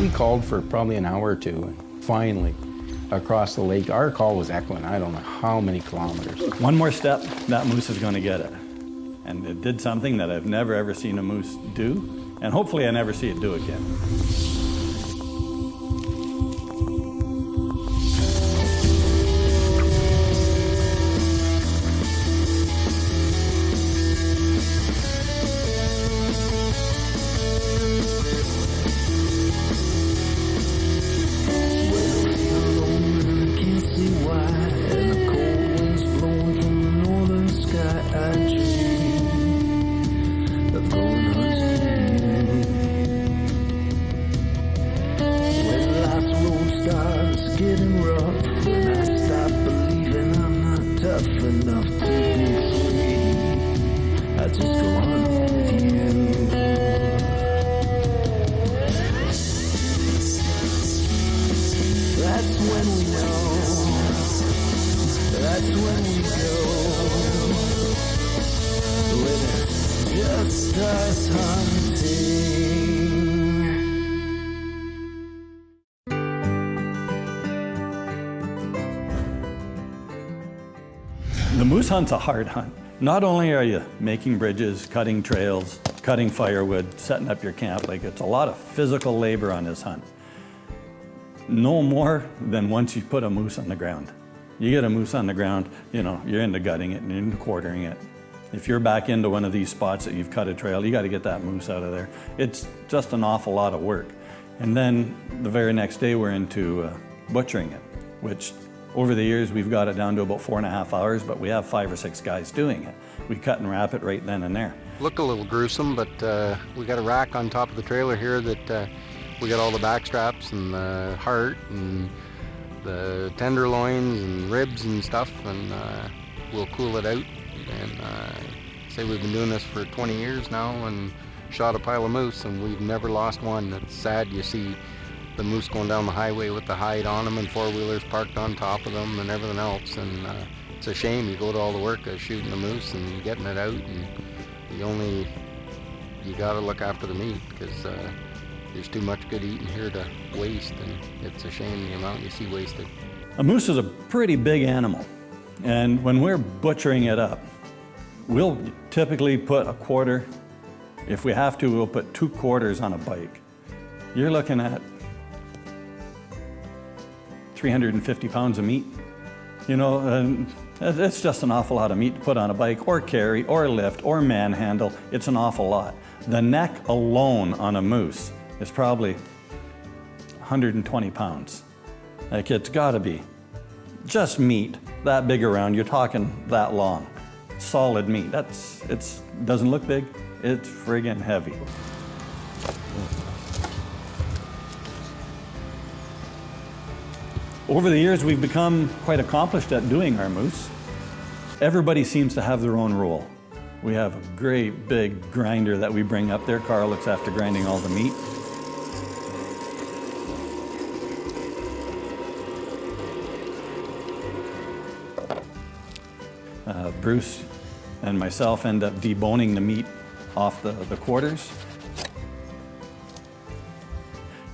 We called for probably an hour or two, and finally, across the lake, our call was echoing, I don't know how many kilometers. One more step, that moose is going to get it. And it did something that I've never ever seen a moose do, and hopefully I never see it do again. The moose hunt's a hard hunt. Not only are you making bridges, cutting trails, cutting firewood, setting up your camp, like it's a lot of physical labor on this hunt. No more than once you put a moose on the ground. You get a moose on the ground, you know, you're into gutting it and you're into quartering it. If you're back into one of these spots that you've cut a trail, you got to get that moose out of there. It's just an awful lot of work. And then the very next day we're into butchering it, which over the years we've got it down to about 4.5 hours, but we have 5 or 6 guys doing it. We cut and wrap it right then and there. Look a little gruesome, but we got a rack on top of the trailer here that we got all the back straps and the heart and the tenderloins and ribs and stuff, and we'll cool it out. And say we've been doing this for 20 years now and shot a pile of moose, and we've never lost one. It's sad. You see the moose going down the highway with the hide on them and four-wheelers parked on top of them and everything else, and it's a shame. You go to all the work of shooting the moose and getting it out, and you gotta look after the meat, because there's too much good eating here to waste, and it's a shame the amount you see wasted. A moose is a pretty big animal, and when we're butchering it up, we'll typically put a quarter. If we have to, we'll put 2 quarters on a bike. You're looking at 350 pounds of meat. You know, and it's just an awful lot of meat to put on a bike or carry or lift or manhandle. It's an awful lot. The neck alone on a moose is probably 120 pounds. Like, it's gotta be just meat that big around. You're talking that long. Solid meat. It doesn't look big. It's friggin' heavy. Over the years, we've become quite accomplished at doing our moose. Everybody seems to have their own role. We have a great big grinder that we bring up there. Carl looks after grinding all the meat. Bruce and myself end up deboning the meat off the quarters.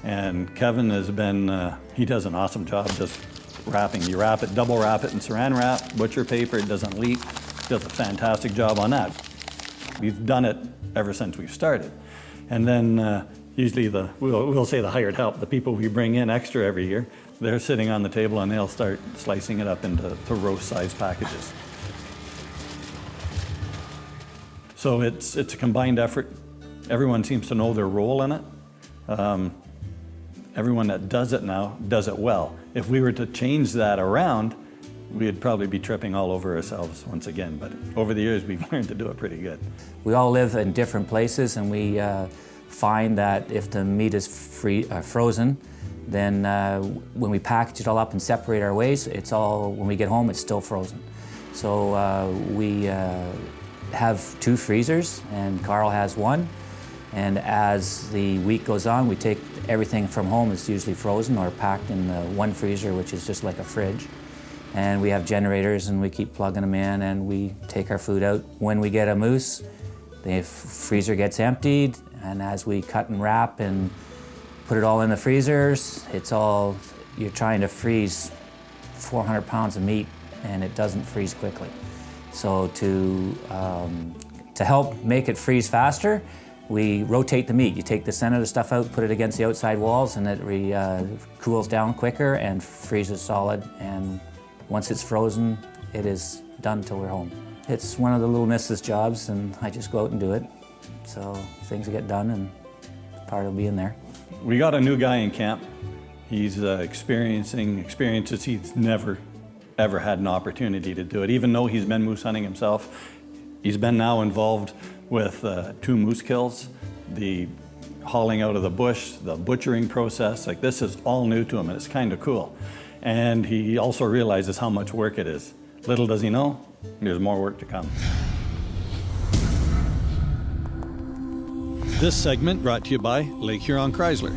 And Kevin has been, he does an awesome job just wrapping. You wrap it, double wrap it in saran wrap, butcher paper, it doesn't leak. Does a fantastic job on that. We've done it ever since we've started. And then usually we'll say the hired help, the people we bring in extra every year, they're sitting on the table and they'll start slicing it up into roast size packages. So it's a combined effort. Everyone seems to know their role in it. Everyone that does it now does it well. If we were to change that around, we'd probably be tripping all over ourselves once again. But over the years, we've learned to do it pretty good. We all live in different places, and we find that if the meat is frozen, then when we package it all up and separate our waste, when we get home, it's still frozen. So we have 2 freezers, and Carl has 1. And as the week goes on, we take everything from home. It's usually frozen or packed in the 1 freezer, which is just like a fridge. And we have generators, and we keep plugging them in, and we take our food out. When we get a moose, the freezer gets emptied, and as we cut and wrap and put it all in the freezers. You're trying to freeze 400 pounds of meat, and it doesn't freeze quickly. So to help make it freeze faster, we rotate the meat. You take the center of the stuff out, put it against the outside walls, and it cools down quicker and freezes solid. And once it's frozen, it is done till we're home. It's one of the little missus jobs, and I just go out and do it. So things get done, and part of being there. We got a new guy in camp. He's experiencing experiences he's never, ever had an opportunity to do it. Even though he's been moose hunting himself, he's been now involved with 2 moose kills, the hauling out of the bush, the butchering process. Like, this is all new to him, and it's kind of cool. And he also realizes how much work it is. Little does he know, there's more work to come. This segment brought to you by Lake Huron Chrysler.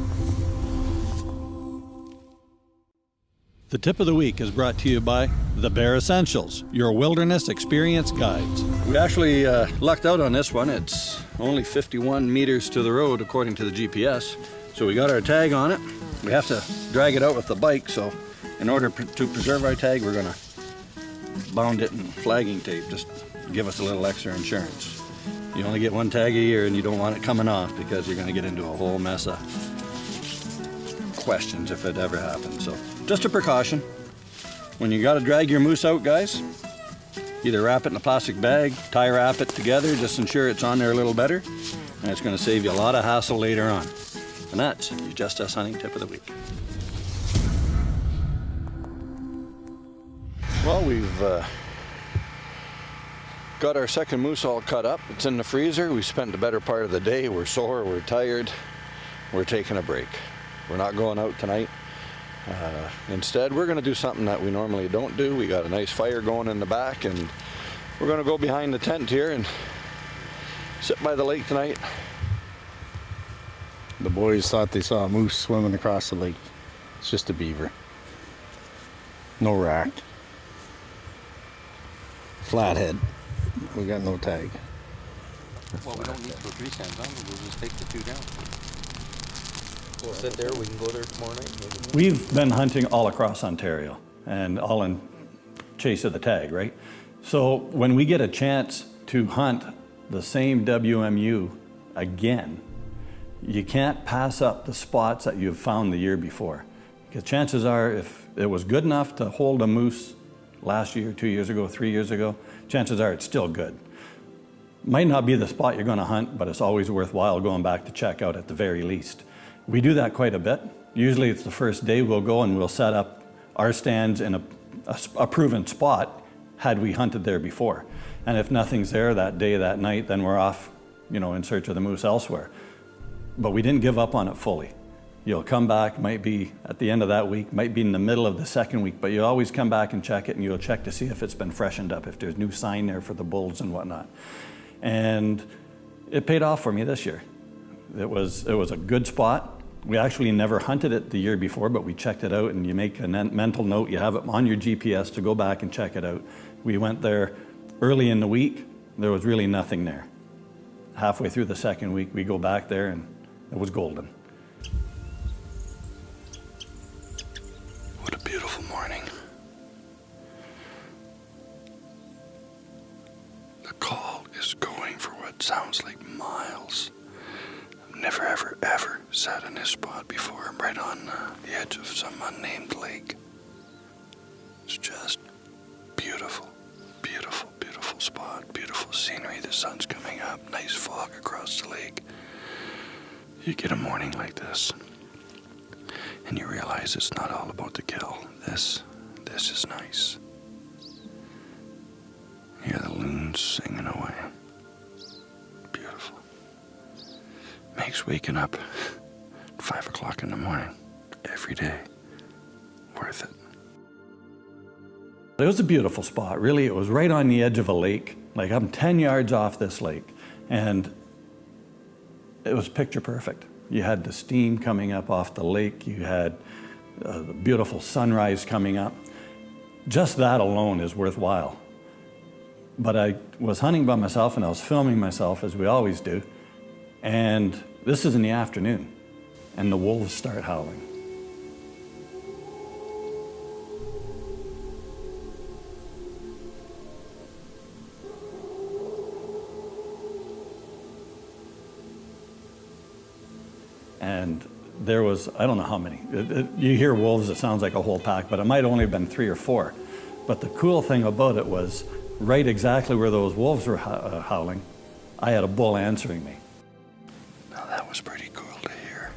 The tip of the week is brought to you by The Bear Essentials, your wilderness experience guides. We actually lucked out on this one. It's only 51 meters to the road according to the GPS. So we got our tag on it. We have to drag it out with the bike, so in order to preserve our tag, we're gonna bound it in flagging tape, just give us a little extra insurance. You only get 1 tag a year, and you don't want it coming off because you're gonna get into a whole mess of questions if it ever happens. So just a precaution. When you gotta drag your moose out, guys, either wrap it in a plastic bag, tie wrap it together, just ensure it's on there a little better, and it's gonna save you a lot of hassle later on. And that's your Just Us Hunting Tip of the Week. Well, we've got our second moose all cut up. It's in the freezer. We spent the better part of the day. We're sore, we're tired, we're taking a break. We're not going out tonight. Instead, we're gonna do something that we normally don't do. We got a nice fire going in the back, and we're gonna go behind the tent here and sit by the lake tonight. The boys thought they saw a moose swimming across the lake. It's just a beaver. No rack. Flathead. We got no tag. Well, we don't need to go 3 stands on, we'll just take the 2 down. We'll sit there, we can go there tomorrow night. Maybe. We've been hunting all across Ontario and all in chase of the tag, right? So when we get a chance to hunt the same WMU again, you can't pass up the spots that you've found the year before. Because chances are, if it was good enough to hold a moose last year, 2 years ago, 3 years ago, chances are it's still good. Might not be the spot you're gonna hunt, but it's always worthwhile going back to check out at the very least. We do that quite a bit. Usually it's the first day we'll go and we'll set up our stands in a proven spot had we hunted there before. And if nothing's there that day, that night, then we're off, in search of the moose elsewhere. But we didn't give up on it fully. You'll come back, might be at the end of that week, might be in the middle of the second week, but you always come back and check it, and you'll check to see if it's been freshened up, if there's new sign there for the bulls and whatnot. And it paid off for me this year. It was a good spot. We actually never hunted it the year before, but we checked it out, and you make a mental note, you have it on your GPS to go back and check it out. We went there early in the week, there was really nothing there. Halfway through the second week, we go back there, and it was golden. What a beautiful morning. The call is going for what sounds like miles. I've never, ever, ever sat in this spot before. I'm right on the edge of some unnamed lake. It's just beautiful, beautiful, beautiful spot. Beautiful scenery. The sun's coming up. Nice fog across the lake. You get a morning like this, and you realize it's not all about the kill. This is nice. Hear the loons singing away. Beautiful. Makes waking up at 5 o'clock in the morning every day worth it. It was a beautiful spot, really. It was right on the edge of a lake. Like, I'm 10 yards off this lake, and it was picture perfect. You had the steam coming up off the lake. You had the beautiful sunrise coming up. Just that alone is worthwhile. But I was hunting by myself, and I was filming myself, as we always do. And this is in the afternoon. and the wolves start howling. And there was, I don't know how many. You hear wolves, it sounds like a whole pack, but it might only have been 3 or 4. But the cool thing about it was, right exactly where those wolves were howling, I had a bull answering me. Now that was pretty cool to hear.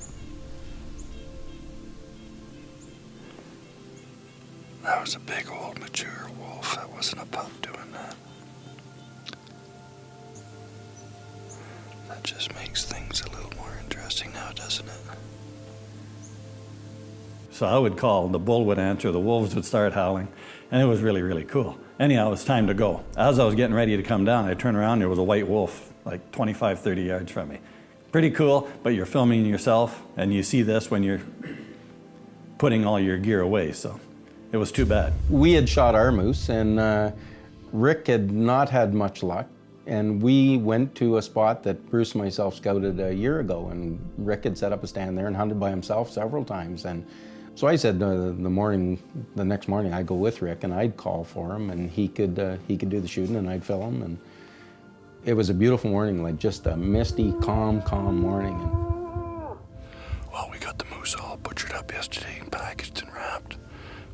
That was a big old mature wolf. That wasn't a pup doing that. That just makes things a little more interesting now, doesn't it? So I would call, the bull would answer, the wolves would start howling, and it was really, really cool. Anyhow, it was time to go. As I was getting ready to come down, I turned around, there was a white wolf, like 25, 30 yards from me. Pretty cool, but you're filming yourself, and you see this when you're putting all your gear away, so it was too bad. We had shot our moose, and Rick had not had much luck. And we went to a spot that Bruce and myself scouted a year ago, and Rick had set up a stand there and hunted by himself several times. And so I said the next morning I'd go with Rick and I'd call for him, and he could do the shooting and I'd film. And it was a beautiful morning, like just a misty, calm morning. Well, we got the moose all butchered up yesterday and packaged and wrapped.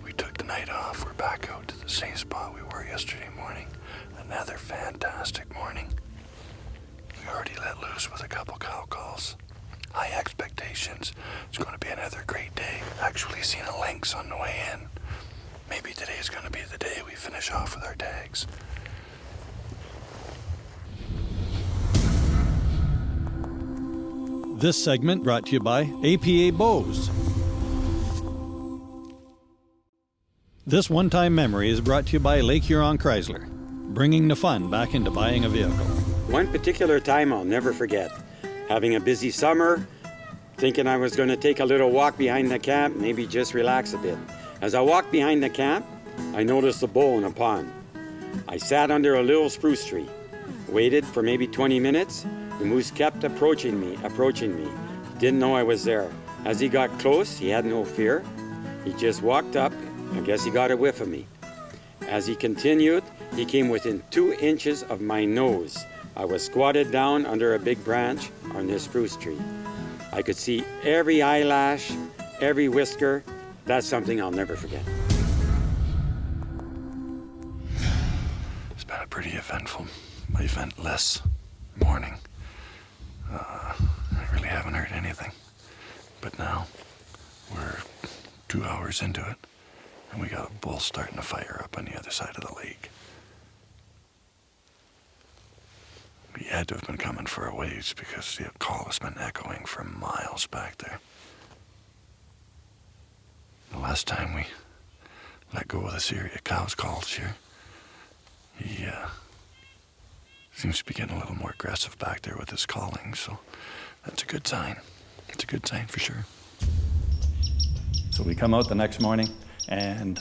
We took the night off. We're back out to the same spot we were yesterday morning. Another fantastic morning. We already let loose with a couple cow calls. High expectations. It's going to be another great day. Actually seen a lynx on the way in. Maybe today is going to be the day we finish off with our tags. This segment brought to you by APA Bows. This one-time memory is brought to you by Lake Huron Chrysler, bringing the fun back into buying a vehicle. One particular time I'll never forget. Having a busy summer, thinking I was going to take a little walk behind the camp, maybe just relax a bit. As I walked behind the camp, I noticed a bull in a pond. I sat under a little spruce tree, waited for maybe 20 minutes. The moose kept approaching me. Didn't know I was there. As he got close, he had no fear. He just walked up. I guess he got a whiff of me. As he continued, he came within 2 inches of my nose. I was squatted down under a big branch on this spruce tree. I could see every eyelash, every whisker. That's something I'll never forget. It's been a pretty eventless morning. I really haven't heard anything. But now we're 2 hours into it, and we got a bull starting to fire up on the other side of the lake. He had to have been coming for a ways because the call has been echoing for miles back there. The last time we let go of the series of cows calls here, he seems to be getting a little more aggressive back there with his calling, so that's a good sign. It's a good sign for sure. So we come out the next morning, and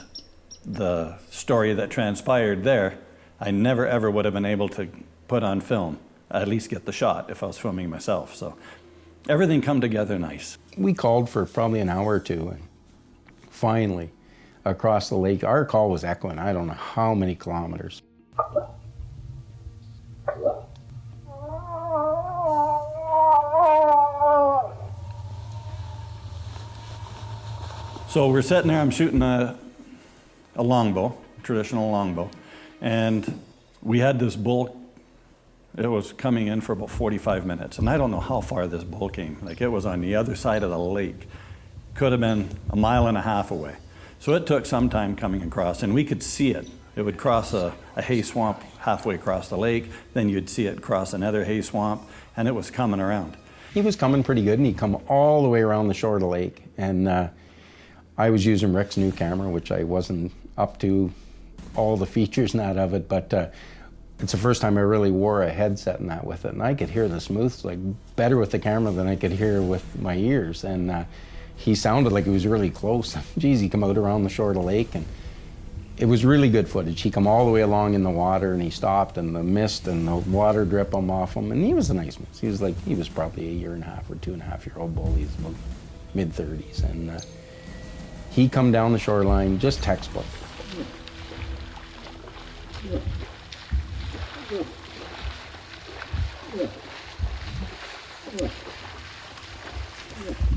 the story that transpired there, I never ever would have been able to put on film, at least get the shot if I was filming myself. So everything come together nice. We called for probably an hour or two, and finally, across the lake, our call was echoing, I don't know how many kilometers. So we're sitting there, I'm shooting a longbow, traditional longbow, and we had this bull. It was coming in for about 45 minutes, and I don't know how far this bull came. Like, it was on the other side of the lake. Could have been 1.5 miles away. So it took some time coming across, and we could see it. It would cross a hay swamp halfway across the lake, then you'd see it cross another hay swamp, and it was coming around. He was coming pretty good, and he'd come all the way around the shore of the lake. And I was using Rick's new camera, which I wasn't up to all the features and that of it, but it's the first time I really wore a headset and that with it, and I could hear the smooths like better with the camera than I could hear with my ears. And he sounded like he was really close. Geez, he come out around the shore of the lake, and it was really good footage. He come all the way along in the water, and he stopped, and the mist and the water drip off him, and he was a nice moose. He was probably 1.5 or 2.5 year old bull. He's about mid-30s, and he come down the shoreline, just textbook.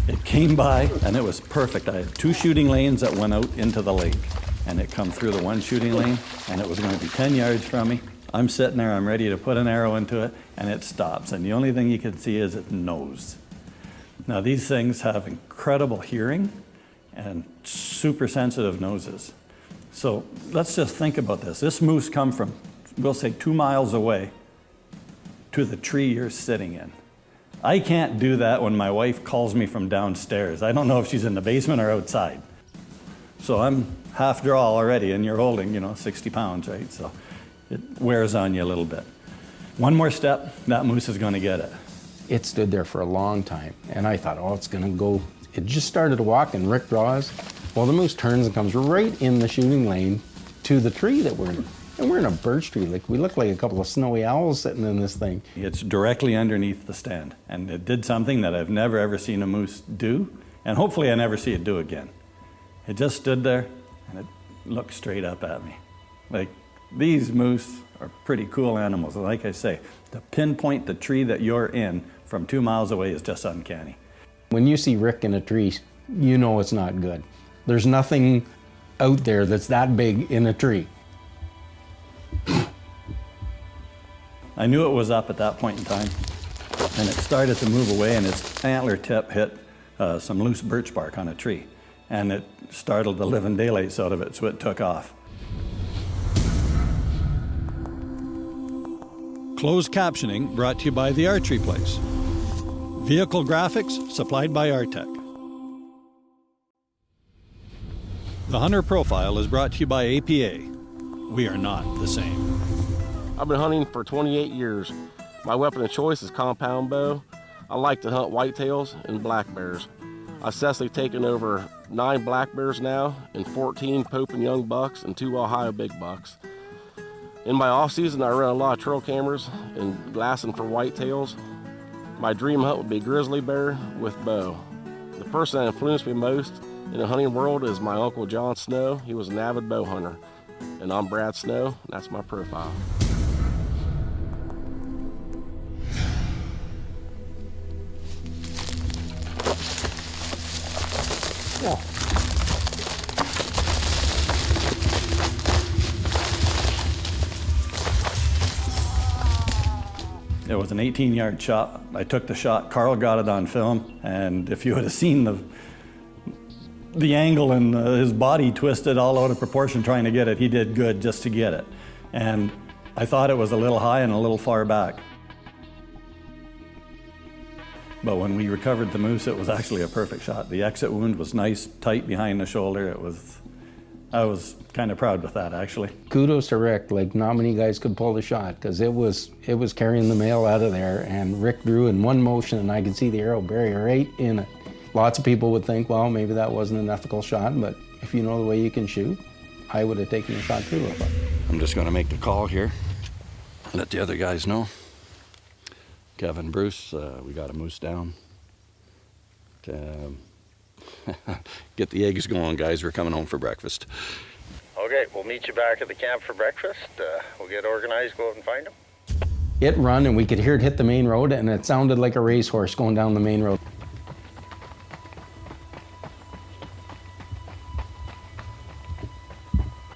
It came by and it was perfect. I had 2 shooting lanes that went out into the lake, and it come through the 1 shooting lane, and it was going to be 10 yards from me. I'm sitting there, I'm ready to put an arrow into it, and it stops, and the only thing you can see is its nose. Now these things have incredible hearing and super sensitive noses. So let's just think about this. This moose come from, we'll say 2 miles away to the tree you're sitting in. I can't do that when my wife calls me from downstairs. I don't know if she's in the basement or outside. So I'm half draw already, and you're holding, 60 pounds, right? So it wears on you a little bit. One more step, that moose is gonna get it. It stood there for a long time, and I thought, oh, it's gonna go. It just started to walk, and Rick draws. Well, the moose turns and comes right in the shooting lane to the tree that we're in. And we're in a birch tree. Like, we look like a couple of snowy owls sitting in this thing. It's directly underneath the stand, and it did something that I've never ever seen a moose do, and hopefully I never see it do again. It just stood there, and it looked straight up at me. Like, these moose are pretty cool animals. And like I say, to pinpoint the tree that you're in from 2 miles away is just uncanny. When you see Rick in a tree, you know it's not good. There's nothing out there that's that big in a tree. I knew it was up at that point in time, and it started to move away, and its antler tip hit some loose birch bark on a tree, and it startled the living daylights out of it, so it took off. Closed captioning brought to you by the Archery Place. Vehicle graphics supplied by Artec. The Hunter Profile is brought to you by APA. We are not the same. I've been hunting for 28 years. My weapon of choice is compound bow. I like to hunt whitetails and black bears. I've successfully taken over 9 black bears now and 14 Pope and Young bucks and 2 Ohio big bucks. In my off season, I run a lot of trail cameras and glassing for whitetails. My dream hunt would be grizzly bear with bow. The person that influenced me most in the hunting world is my Uncle John Snow. He was an avid bow hunter. And I'm Brad Snow, and that's my profile. It was an 18-yard shot. I took the shot. Carl got it on film, and if you would have seen the angle and his body twisted all out of proportion trying to get it, he did good just to get it. And I thought it was a little high and a little far back. But when we recovered the moose, it was actually a perfect shot. The exit wound was nice, tight behind the shoulder. I was kind of proud with that, actually. Kudos to Rick. Like, not many guys could pull the shot, because it was carrying the mail out of there, and Rick drew in one motion, and I could see the arrow bury right in it. Lots of people would think, well, maybe that wasn't an ethical shot, but if you know the way you can shoot, I would have taken the shot too. I'm just going to make the call here. Let the other guys know. Kevin, Bruce, we got a moose down. Get the eggs going, guys. We're coming home for breakfast. Okay, we'll meet you back at the camp for breakfast. We'll get organized, go out and find them. It run, and we could hear it hit the main road, and it sounded like a racehorse going down the main road.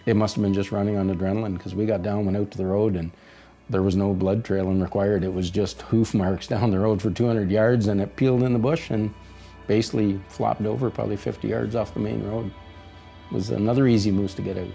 It must have been just running on adrenaline, because we got down, went out to the road, and there was no blood trailing required. It was just hoof marks down the road for 200 yards, and it peeled in the bush and basically flopped over probably 50 yards off the main road. It was another easy moose to get out.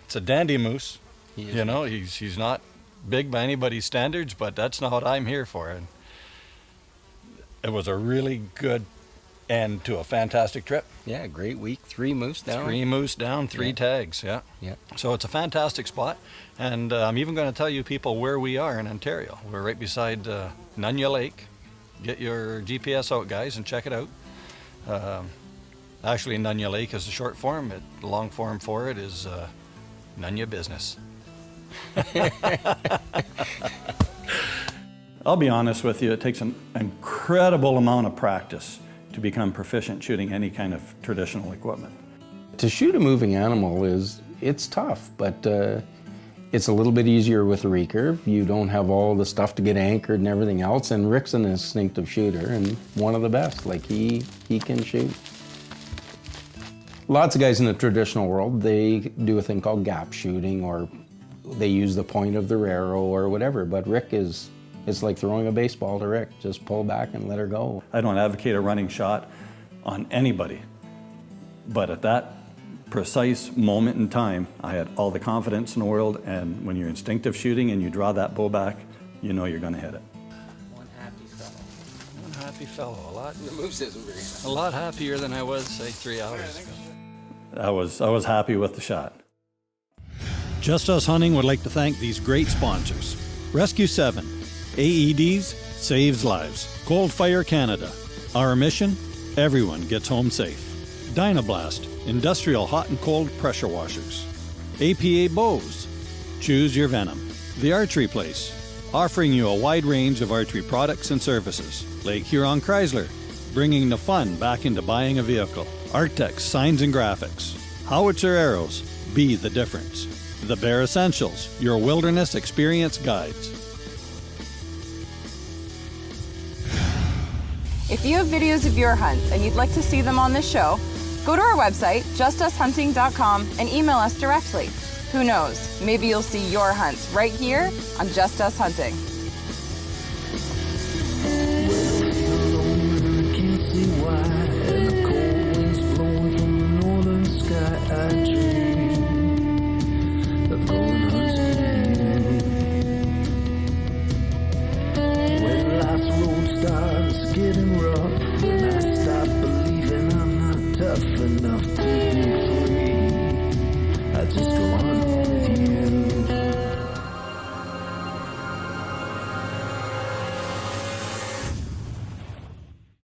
It's a dandy moose. You know, he's not big by anybody's standards, but that's not what I'm here for. And it was a really good end to a fantastic trip. Yeah, great week. 3 moose down. 3 moose down, 3 tags, yeah. So it's a fantastic spot. And I'm even going to tell you people where we are in Ontario. We're right beside Nunya Lake. Get your GPS out, guys, and check it out. Actually, Nunya Lake is the short form. The long form for it is Nunya Business. I'll be honest with you, it takes an incredible amount of practice to become proficient shooting any kind of traditional equipment. To shoot a moving animal it's tough, but it's a little bit easier with a recurve. You don't have all the stuff to get anchored and everything else, and Rick's an instinctive shooter and one of the best. Like he can shoot. Lots of guys in the traditional world, they do a thing called gap shooting, or they use the point of their arrow or whatever, but Rick it's like throwing a baseball to Rick. Just pull back and let her go. I don't advocate a running shot on anybody, but at that precise moment in time, I had all the confidence in the world, and when you're instinctive shooting and you draw that bow back, you know you're going to hit it. One happy fellow. One happy fellow, a lot happier than I was, say, 3 hours ago. I was happy with the shot. Just Us Hunting would like to thank these great sponsors: Rescue 7, AEDs saves lives, Cold Fire Canada, Our Mission, everyone gets home safe, Dynablast, industrial hot and cold pressure washers, APA Bows, choose your venom, The Archery Place, offering you a wide range of archery products and services, Lake Huron Chrysler, bringing the fun back into buying a vehicle, Arctex Signs and Graphics, Howitzer Arrows, be the difference, The Bear Essentials, your wilderness experience guides. If you have videos of your hunts and you'd like to see them on this show, go to our website, justushunting.com, and email us directly. Who knows, maybe you'll see your hunts right here on Just Us Hunting.